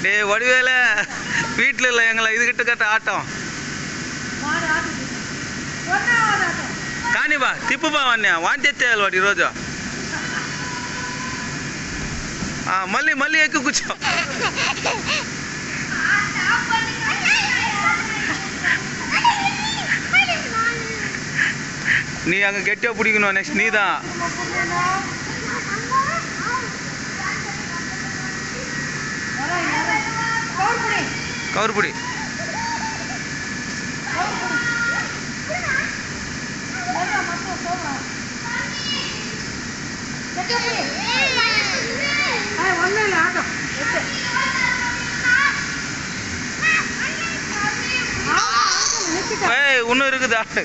டேய் வடிவேல வீட்டில் இல்லை எங்களை இதுகிட்ட கட்ட ஆட்டம் కానివా తిప్పుబా అన్నీ వాంతి ఎత్తేయాలి వాడు ఈరోజు మళ్ళీ మళ్ళీ ఎక్కి కూర్చో நீ அங்கே கெட்டியாக பிடிக்கணும் நெக்ஸ்ட் நீ தான் கவர்புடி இன்னும் இருக்குது ஆட்டு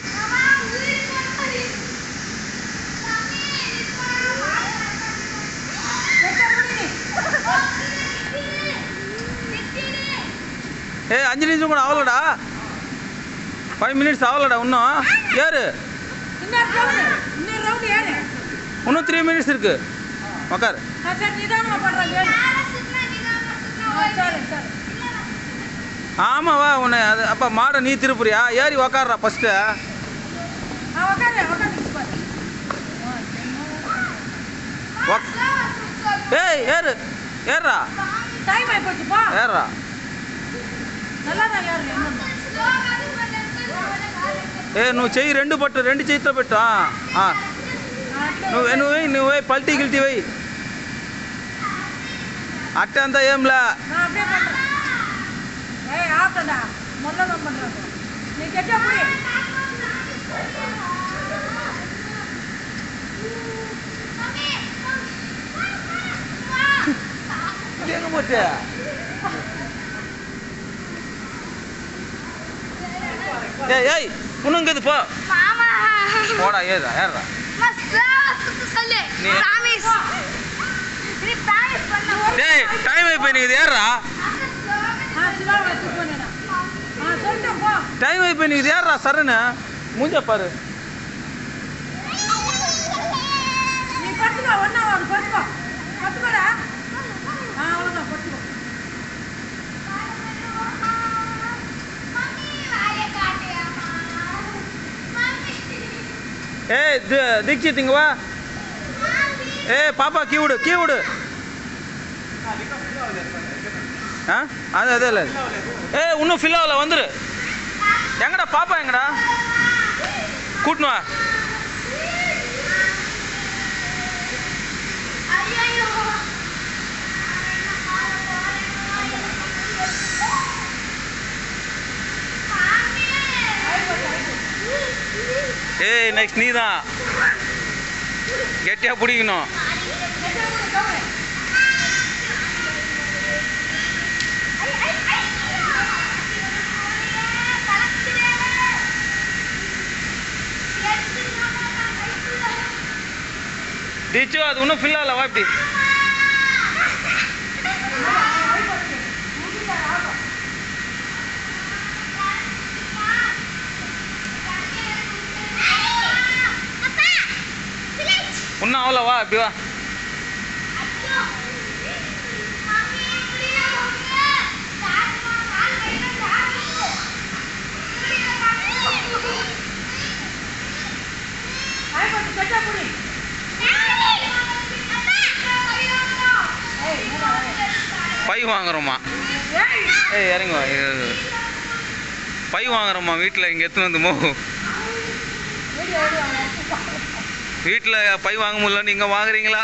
ஏ 5 நிமிஷம் கூட ஆகலடா 5 மினிட்ஸ் ஆகலடா இன்னும் ஏறு இன்னும் 3 மினிட்ஸ் இருக்கு உக்கார் ஆமாவா உன்னை அது அப்போ மாடை நீ திருப்புறியா ஏறி உக்காடுறா ஃபஸ்ட்டு ஏய் ஏறு ஏறுறா ஏறுறா ఏ నువ్వు చెయ్యి రెండు చేతితో పెట్టు నువ్వు పల్టీ గిల్టీ పోయి అట్టే అంతా ఏంలా పోతే ஏய் உனங்குது போ போடா ஏறா ஏறா டேய் டைம் అయిపోయింది ஏறா டைம் అయిపోయింది ஏறா சரனு மூஞ்ச பாரு நீ படுத்துக்கோ ஒண்ணா வாங்க படுத்துக்கோ படுத்துக்கோடா அவ்வளவுதான் படுத்துக்கோ ஏ தீக்ஷித் இங்க வா ஏ பாப்பா கீ விடு அது அதே இல்லை ஏ இன்னும் ஃபில் ஆகல வந்துரு எங்கடா பாப்பா எங்கடா கூட்டினு வா ஏய் நெக்ஸ்ட் நீ தான் கெட்டியாக பிடிக்கணும் டீச்சு அது இன்னும் ஃபில் ஆகல வா இப்படி இன்னும் ஆகல வா இப்படி வா பை வாங்குறோமா ஏய் இறங்குவா பை வாங்குறோமா வீட்டில் இங்கே எத்தனை வந்து வீட்டில் பை வாங்க முடியல நீங்கள் வாங்குறீங்களா